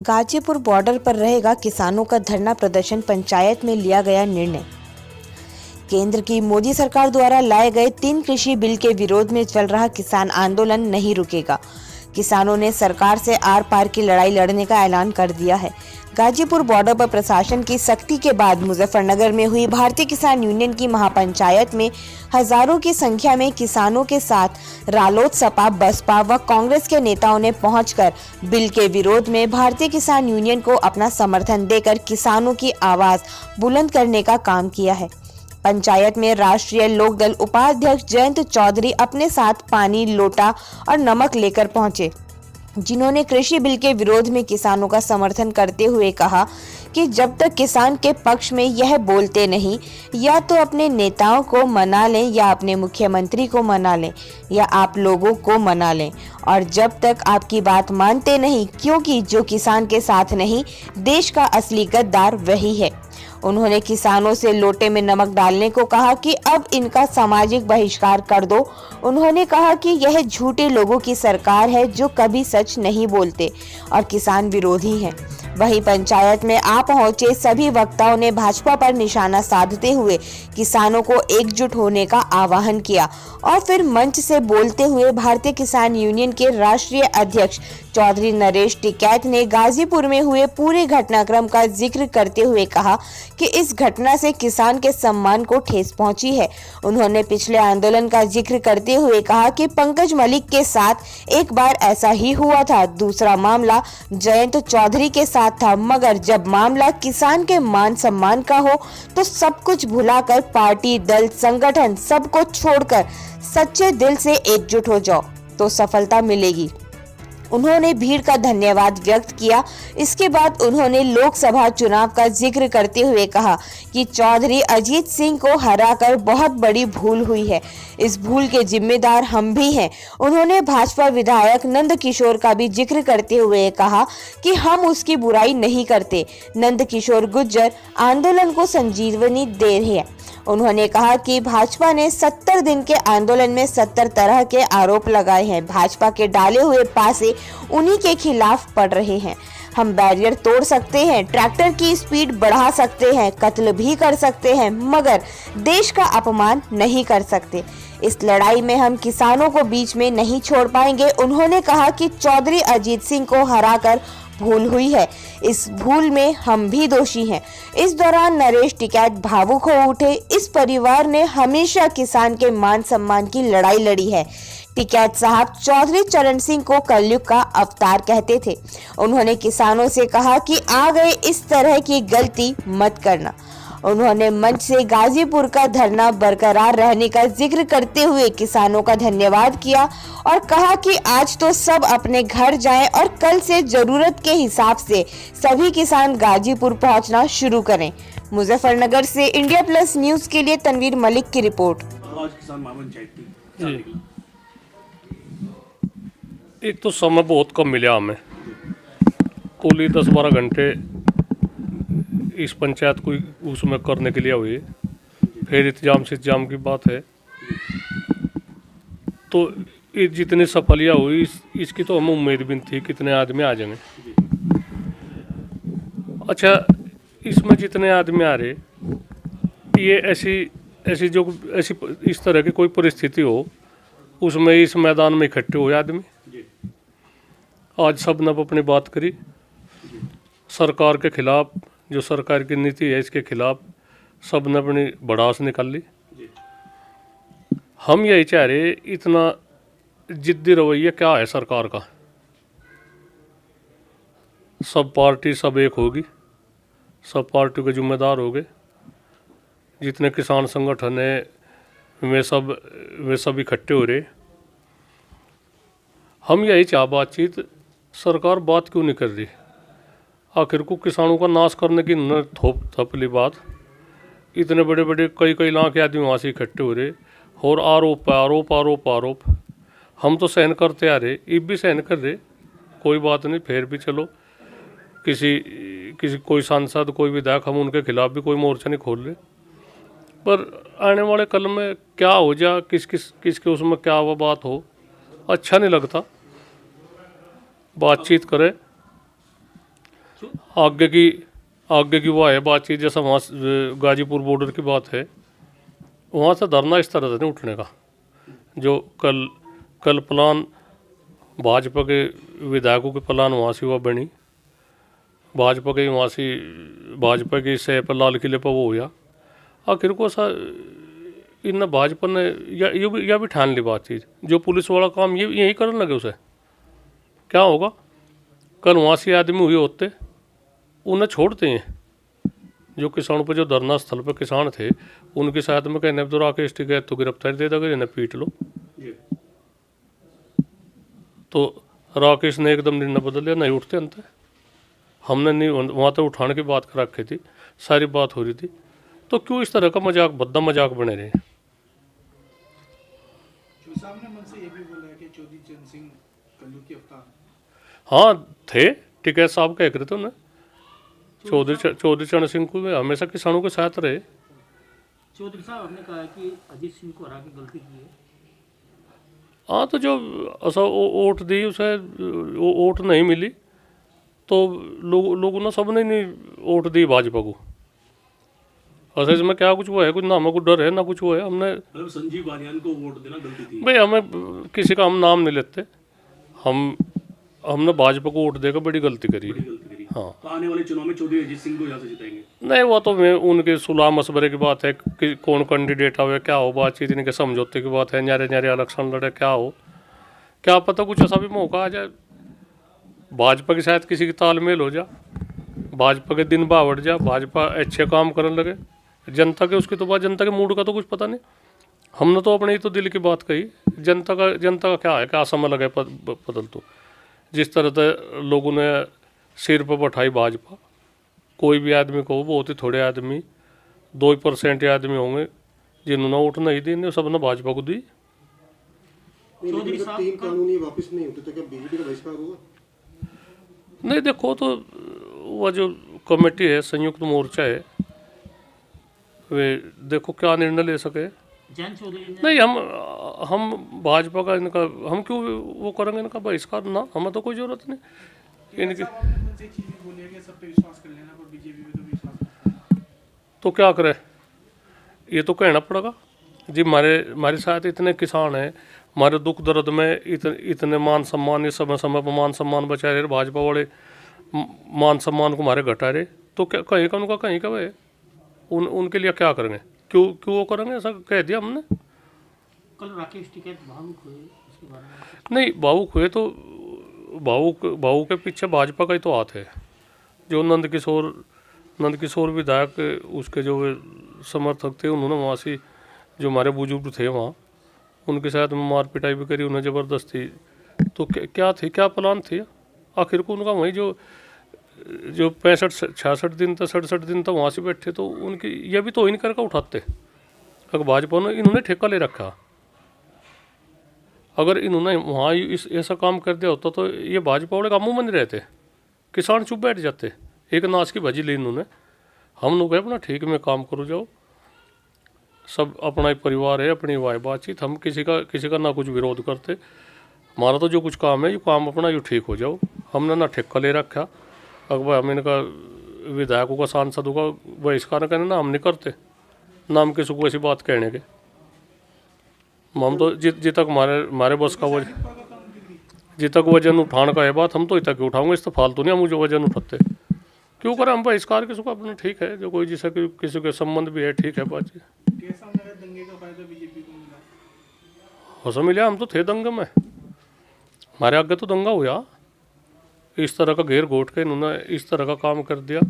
Ghazipur border पर रहेगा किसानों का धरना प्रदर्शन, पंचायत में लिया गया निर्णय। केंद्र की मोदी सरकार द्वारा लाए गए 3 कृषि बिल के विरोध में चल रहा किसान आंदोलन नहीं रुकेगा। किसानों ने सरकार से आर पार की लड़ाई लड़ने का ऐलान कर दिया है। गाजीपुर बॉर्डर पर प्रशासन की सख्ती के बाद मुजफ्फरनगर में हुई भारतीय किसान यूनियन की महापंचायत में हजारों की संख्या में किसानों के साथ रालोद, सपा, बसपा व कांग्रेस के नेताओं ने पहुंचकर बिल के विरोध में भारतीय किसान यूनियन को अपना समर्थन देकर किसानों की आवाज बुलंद करने का काम किया है। पंचायत में राष्ट्रीय लोकदल उपाध्यक्ष जयंत चौधरी अपने साथ पानी, लोटा और नमक लेकर पहुंचे, जिन्होंने कृषि बिल के विरोध में किसानों का समर्थन करते हुए कहा कि जब तक किसान के पक्ष में यह बोलते नहीं, या तो अपने नेताओं को मना लें या अपने मुख्यमंत्री को मना लें या आप लोगों को मना लें, और जब तक आपकी बात मानते नहीं, क्योंकि जो किसान के साथ नहीं, देश का असली गद्दार वही है। उन्होंने किसानों से लोटे में नमक डालने को कहा कि अब इनका सामाजिक बहिष्कार कर दो। उन्होंने कहा कि यह झूठे लोगों की सरकार है जो कभी सच नहीं बोलते और किसान विरोधी हैं। वहीं पंचायत में आ पहुंचे सभी वक्ताओं ने भाजपा पर निशाना साधते हुए किसानों को एकजुट होने का आह्वान किया और फिर मंच से बोलते हुए भारतीय किसान यूनियन के राष्ट्रीय अध्यक्ष चौधरी नरेश टिकैत ने गाजीपुर में हुए पूरे घटनाक्रम का जिक्र करते हुए कहा कि इस घटना से किसान के सम्मान को ठेस पहुंची है। उन्होंने पिछले आंदोलन का जिक्र करते हुए कहा कि पंकज मलिक के साथ एक बार ऐसा ही हुआ था, दूसरा मामला जयंत चौधरी के साथ था, मगर जब मामला किसान के मान सम्मान का हो तो सब कुछ भुलाकर पार्टी, दल, संगठन सबको छोड़कर सच्चे दिल से एकजुट हो जाओ तो सफलता मिलेगी। उन्होंने भीड़ का धन्यवाद व्यक्त किया। इसके बाद उन्होंने लोकसभा चुनाव का जिक्र करते हुए कहा कि चौधरी अजीत सिंह को हराकर बहुत बड़ी भूल हुई है, इस भूल के जिम्मेदार हम भी हैं। उन्होंने भाजपा विधायक नंद किशोर का भी जिक्र करते हुए कहा कि हम उसकी बुराई नहीं करते। नंद किशोर गुर्जर आंदोलन को संजीवनी दे रहे हैं। उन्होंने कहा कि भाजपा ने 70 दिन के आंदोलन में 70 तरह के आरोप लगाए हैं। भाजपा के डाले हुए पासे उन्हीं के खिलाफ पड़ रहे हैं। हम बैरियर तोड़ सकते हैं, ट्रैक्टर की स्पीड बढ़ा सकते हैं, कत्ल भी कर सकते हैं, मगर देश का अपमान नहीं कर सकते। इस लड़ाई में हम किसानों को बीच में नहीं छोड़ पाएंगे। उन्होंने कहा कि चौधरी अजीत सिंह को हराकर भूल हुई है, इस भूल में हम भी दोषी हैं। इस दौरान नरेश टिकैत भावुक हो उठे। इस परिवार ने हमेशा किसान के मान सम्मान की लड़ाई लड़ी है। टिकैत साहब चौधरी चरण सिंह को कलयुग का अवतार कहते थे। उन्होंने किसानों से कहा कि आ गए इस तरह की गलती मत करना। उन्होंने मंच से गाजीपुर का धरना बरकरार रहने का जिक्र करते हुए किसानों का धन्यवाद किया और कहा कि आज तो सब अपने घर जाएं और कल से जरूरत के हिसाब से सभी किसान गाजीपुर पहुंचना शुरू करें। मुजफ्फरनगर से इंडिया प्लस न्यूज के लिए तनवीर मलिक की रिपोर्ट। एक तो समय बहुत कम मिला हमें, कुल ही 10-12 घंटे इस पंचायत को उसमें करने के लिए हुई। फिर इंतजाम की बात है, तो ये जितनी सफलियाँ हुई इसकी तो हमें उम्मीद भी नहीं थी कितने आदमी आ जाएंगे। अच्छा, इसमें जितने आदमी आ रहे, ये ऐसी इस तरह की कोई परिस्थिति हो उसमें इस मैदान में इकट्ठे हुए आदमी आज सब ने अपनी बात करी। सरकार के खिलाफ, जो सरकार की नीति है इसके खिलाफ सब ने अपनी भड़ास निकाल ली। हम यही चाह रहे, इतना जिद्दी रवैया क्या है सरकार का। सब पार्टी सब एक होगी, सब पार्टी के जिम्मेदार हो गए, जितने किसान संगठन है वे सब इकट्ठे हो रहे। हम यही चाह बातचीत, सरकार बात क्यों नहीं कर रही। आखिर को किसानों का नाश करने की न थपली बात। इतने बड़े बड़े कई लाख के आदमी वहाँ से इकट्ठे हो रहे और आरोप। हम तो सहन करते आ रहे, ये भी सहन कर रहे, कोई बात नहीं। फिर भी चलो किसी कोई सांसद, कोई विधायक, हम उनके खिलाफ भी कोई मोर्चा नहीं खोल रहे। पर आने वाले कल में क्या हो जा, किसके उसमें क्या वो बात हो, अच्छा नहीं लगता। बातचीत करें, आगे की वो है बातचीत, जैसा वहाँ गाजीपुर बॉर्डर की बात है, वहाँ से धरना इस तरह से नहीं उठने का। जो कल प्लान भाजपा के विधायकों के प्लान वहाँ से हुआ बनी, भाजपा के वहाँ से भाजपा के से पर लाल किले पर वो हुआ, आखिर को सा इन भाजपा ने या भी ठान ली बातचीत। जो पुलिस वाला काम ये यही करने लगे, उसे क्या होगा? कल वहाँ से आदमी हुए होते, उन्हें छोड़ते हैं। जो किसानों पर जो धरना स्थल पर किसान थे, उनके साथ में कहने तो राकेश टिकैत तो गिरफ्तारी दे देगा, इन्हें पीट लो। तो राकेश ने एकदम निर्णय बदल लिया, नहीं उठते अंत। हमने नहीं वहाँ तक उठाने की बात कर रखी थी, सारी बात हो रही थी। तो क्यों इस तरह का मजाक, भद्दा मजाक बने रहे? हाँ थे, टिकैत साहब कह रहे थे उन्हें, चौधरी चरण सिंह को हमेशा किसानों के साथ रहे। चौधरी साहब ने कहा कि अजीत सिंह को हरा के गलती की है। हाँ, तो जो ऐसा वोट दी उसे वोट नहीं मिली, तो लोगों ने सबने नहीं वोट दी भाजपा को। ऐसे इसमें क्या कुछ वो है, कुछ ना हमें कुछ डर है ना कुछ वो है। हमने मतलब संजीव बालियान को वोट देना गलती थी भाई, हमें किसी का हम नाम नहीं लेते, हमने भाजपा को वोट देकर बड़ी गलती करी। हाँ, तो आने वाले चुनाव में चौधरी अजीत सिंह को यहाँ से जिताएंगे? नहीं, वो तो मैं उनके सुलह मशवरे की बात है कि कौन कैंडिडेट आवे, क्या हो, बातचीत इनके समझौते की बात है, न्यारे न्यारे इलेक्शन लड़े, क्या हो, क्या पता कुछ ऐसा भी मौका आ जाए, भाजपा के साथ किसी की तालमेल हो जा, भाजपा के दिन बावड़ जा, भाजपा अच्छे काम करने लगे। जनता के उसकी तो बात, जनता के मूड का तो कुछ पता नहीं। हमने तो अपने ही तो दिल की बात कही। जनता का क्या है, क्या समय लगे बदल। तो जिस तरह से लोगों ने सिर पर बैठाई भाजपा, कोई भी आदमी को, बहुत ही थोड़े आदमी, 2% आदमी होंगे जिन्होंने वोट नहीं दी, सबने भाजपा को दी। चौधरी साहब 3 कानून वापस नहीं होते तो क्या बीजेपी का बहिष्कार होगा? नहीं, देखो तो वह जो कमेटी है, संयुक्त मोर्चा है, वे देखो क्या निर्णय ले सके। जैन चौधरी ने नहीं, हम भाजपा का इनका हम क्यों वो करेंगे इनका बहिष्कार? ना, हमें तो कोई जरूरत नहीं इनकी। तो क्या करे, ये तो कहना पड़ेगा जी। हमारे साथ इतने किसान हैं, हमारे दुख दर्द में इतने मान सम्मान, इस समय पर मान सम्मान बचा रहे, भाजपा वाले मान सम्मान को हमारे घटा रहे, तो क्या कहीं का उनका कहीं का वे उनके लिए क्या करेंगे? क्यों वो करेंगे? ऐसा कह दिया हमने। कल राकेश टिकैत भावुक हुए, इसके बारे में नहीं, भावुक हुए तो भावुक के पीछे भाजपा का ही तो हाथ है। जो नंद किशोर विधायक, उसके जो समर्थक थे, उन्होंने वहाँ से जो हमारे बुजुर्ग थे वहाँ, उनके साथ में मार पिटाई भी करी, उन्हें ज़बरदस्ती। तो क्या प्लान थे? आखिर को उनका वही जो 65-66 दिन तक 67 दिन तक वहाँ से बैठे, तो उनकी ये भी तो इन करके उठाते। अगर भाजपा ने इन्होंने ठेका ले रखा, अगर इन्होंने वहाँ ऐसा काम कर दिया होता तो ये भाजपा वाले कामों में नहीं रहते, किसान चुप बैठ जाते। एक नाच की भजी ली इन्होंने। हम लोग अपना ठीक में काम करो जाओ, सब अपना ही परिवार है, अपनी वाई बातचीत, हम किसी का ना कुछ विरोध करते। हमारा तो जो कुछ काम है, ये काम अपना ये ठीक हो जाओ। हमने ना ठेका ले रखा, अगर हम इनका विधायकों का, सांसदों का बहिष्कार करने ना हम नहीं करते, ना हम किसी को ऐसी बात कहने के। हम तो जित तक हमारे बस का वजन, जित तक वजन उठाने का है बात, हम तो इतना क्यों उठाऊंगे, इस तो फालतू नहीं हम मुझे वजन उठाते। क्यों करें हम बहिष्कार किसी को? अपना ठीक है, जो कोई जिससे किसी के संबंध भी है, ठीक है बात जी। हो मिला, हम तो थे दंगे में, हमारे आगे तो दंगा हुआ। इस तरह का घेर घोट के इन्होंने इस तरह का काम कर दिया,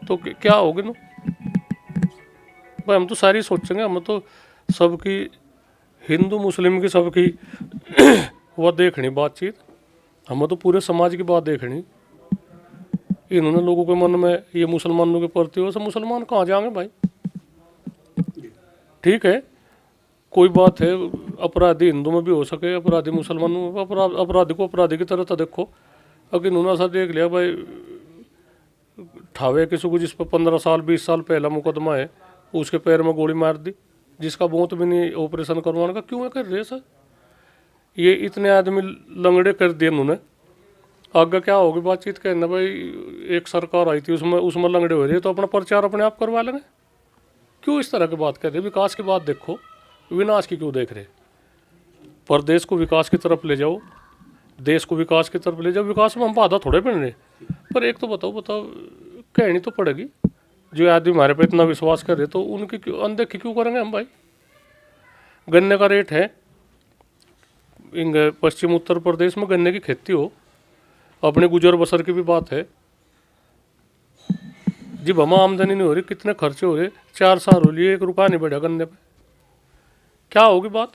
तो क्या होगी ना भाई? हम तो सारी सोचेंगे, हम तो सबकी, हिंदू मुस्लिम की सबकी वह देखनी बातचीत, हमें तो पूरे समाज की बात देखनी। इन्होंने लोगों के मन में ये मुसलमानों के प्रति हो, सब मुसलमान कहाँ जाएंगे भाई? ठीक है, कोई बात है, अपराधी हिंदू में भी हो सके, अपराधी मुसलमानों में, अपराधी को अपराधी की तरह तो देखो। अगर इन्होंने ऐसा देख लिया भाई, ठावे किसी को जिस पर 15 साल 20 साल पहला मुकदमा है, उसके पैर में गोली मार दी, जिसका बहुत भी नहीं ऑपरेशन करवाने का, क्यों है कर रहे सर? ये इतने आदमी लंगड़े कर दिए उन्होंने, आगे क्या होगी बातचीत कहना भाई एक सरकार आई थी उसमें लंगड़े हो रही है तो अपना प्रचार अपने आप करवा लेंगे। क्यों इस तरह की बात कर रहे? विकास की बात देखो, विनाश की क्यों देख रहे? प्रदेश को विकास की तरफ ले जाओ, देश को विकास की तरफ ले जाओ। विकास में हम बाधा थोड़े बन रहे, पर एक तो बताओ कहनी तो पड़ेगी। जो आदमी हमारे पे इतना विश्वास कर रहे तो उनकी अनदेखी क्यों करेंगे हम भाई? गन्ने का रेट है, पश्चिम उत्तर प्रदेश में गन्ने की खेती हो, अपने गुजर बसर की भी बात है। जब हम आमदनी नहीं हो रही, कितने खर्चे हो रहे, 4 साल हो लिए 1 रुपया नहीं बढ़ा गन्ने पे, क्या होगी बात?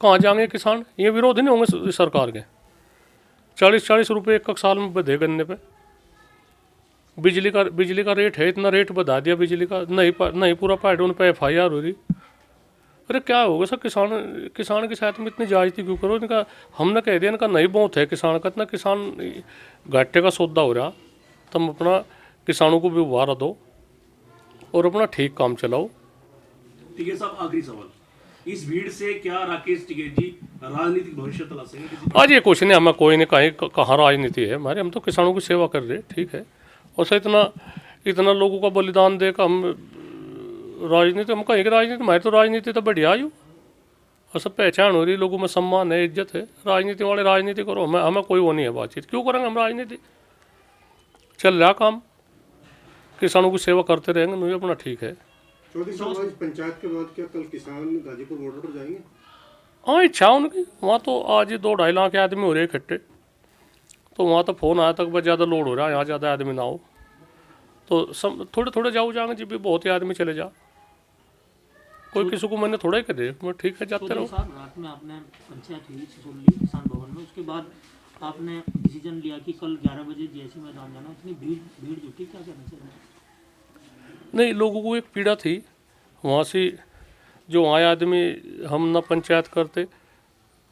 कहाँ जाएंगे किसान? ये विरोध नहीं होंगे सरकार के? 40-40 रुपये एक साल में बढ़े गन्ने पे। बिजली का रेट है, इतना रेट बढ़ा दिया बिजली का, नहीं पूरा पार्ट उन पर FIR हो रही। अरे क्या होगा सर? किसान के साथ में इतनी जायज़ती क्यों करो? इनका हमने कह दिया, इनका नहीं बहुत है किसान का, इतना किसान घाटे का सौदा हो रहा। तुम अपना किसानों को भी उभारा दो और अपना ठीक काम चलाओ। ठीक है साहब, आखिरी सवाल, इस भीड़ से क्या राकेश टिकैत जी राजनीतिक भविष्य तला सकेंगे? आज ये कुछ नहीं, हमें कोई नहीं कहाँ राजनीति है हमारे, हम तो किसानों की सेवा कर रहे, ठीक है। और सर इतना लोगों का बलिदान देकर हम राजनीति, हम कहेंगे राजनीति, हमारी तो राजनीति तो बढ़िया आयु और सब पहचान हो रही, लोगों में सम्मान है, इज्जत है। राजनीति वाले राजनीति करो, हमें कोई वो नहीं है बातचीत, क्यों करेंगे हम राजनीति? चल रहा काम, किसानों की सेवा करते रहेंगे, नहीं अपना ठीक है। चौधरी साहब, आज पंचायत के बाद क्या कल किसान गाजीपुर बॉर्डर पर जाएंगे? हाँ, इच्छा उनकी। वहाँ तो आज ही 2-2.5 लाख आदमी हो रहे इकट्ठे, तो वहाँ तो फ़ोन आया तक बस ज़्यादा लोड हो रहा है, यहाँ ज़्यादा आदमी ना हो तो सब थोड़े जाओ जाएंगे जी भी, बहुत ही आदमी चले जा, कोई किसी को मैंने थोड़ा ही कर दे, मैं ठीक है जाते रहो। साहब, रात में आपने पंचायत हुई सिसोली किसान भवन में, उसके बाद आपने डिसीजन लिया कि कल 11 बजे जैसी मैदान जाना, इतनी भीड़ जुटी, क्या कहना चाहिए? नहीं, लोगों को एक पीड़ा थी वहाँ से, जो वहाँ आदमी हम ना पंचायत करते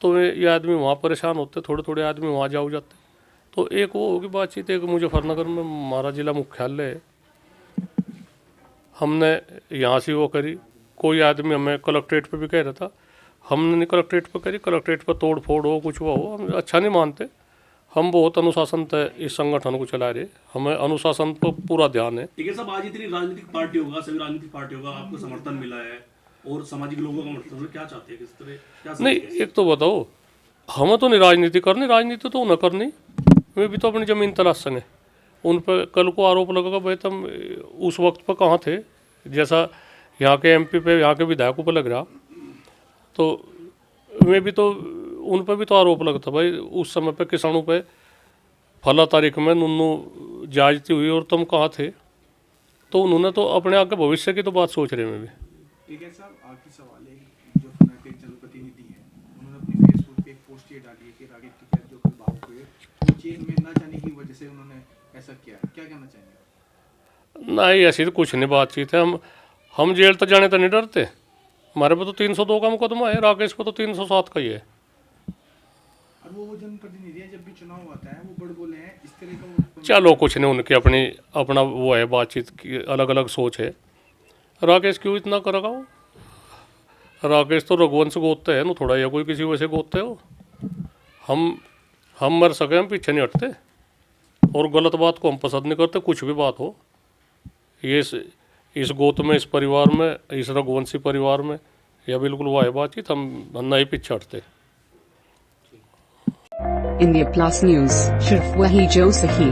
तो ये आदमी वहाँ परेशान होते, थोड़े आदमी वहाँ जाओ जाते, तो एक वो होगी बातचीत। एक मुजफ्फरनगर में हमारा जिला मुख्यालय है, हमने यहाँ से वो करी। कोई आदमी हमें कलेक्ट्रेट पे भी कह रहा था, हमने नहीं कलेक्ट्रेट पे करी, कलेक्ट्रेट पे तोड़ फोड़ हो कुछ वो हो, हम अच्छा नहीं मानते। हम बहुत अनुशासन तय इस संगठन को चला रहे, हमें अनुशासन पर पूरा ध्यान है। ठीक है साहब, आज इतनी राजनीतिक पार्टी होगा, सभी राजनीतिक पार्टियों का आपको समर्थन मिला है और सामाजिक लोगों का समर्थन, क्या चाहते हैं, किस तरह क्या नहीं, एक तो बताओ, हमें तो नहीं राजनीति करनी, राजनीति तो उन्हें करनी, वे भी तो अपनी ज़मीन तलाश सकें। उन पर कल को आरोप लगेगा भाई तुम उस वक्त पर कहाँ थे, जैसा यहाँ के MP पे, यहाँ के विधायकों पर लग रहा, तो वे भी तो उन पर भी तो आरोप लगता भाई उस समय पे किसानों पे फला तारीख में नुन्नू जायज़ती हुई और तुम कहाँ थे। तो उन्होंने तो अपने आगे भविष्य की तो बात सोच रहे हैं। भी ठीक है साहब, आखिरी सवाल है, जो फनाटिक जनप्रतिनिधि है उन्होंने अपनी फेसबुक पे एक पोस्ट ये डाली है कि राकेश टिकैत जो भावुक हुए वो जेल में ना जाने की वजह से उन्होंने ऐसा किया, क्या कहना चाहेंगे? नहीं, ऐसी तो कुछ नहीं बातचीत है, हम जेल तो जाने तो नहीं डरते, हमारे पे तो 302 का मुकदमा है, राकेश पे तो 307 का ही है। और वो जनप्रतिनिधि जब भी चुनाव आता है वो बड़ बोले हैं इस तरह का, चलो कुछ नहीं, उनकी अपना वो है, बातचीत की अलग अलग सोच है। राकेश क्यों इतना करेगा वो? राकेश तो रघुवंश गोदते हैं ना, थोड़ा या कोई किसी वजह से गोदते हो। हम मर सके, हम पीछे नहीं हटते, और गलत बात को हम पसंद नहीं करते, कुछ भी बात हो। ये इस गोत में, इस परिवार में, इस रघुवंशी परिवार में या बिल्कुल वो है बातचीत, हम नहीं पीछे हटते। India Plus News, सिर्फ वही जो सही।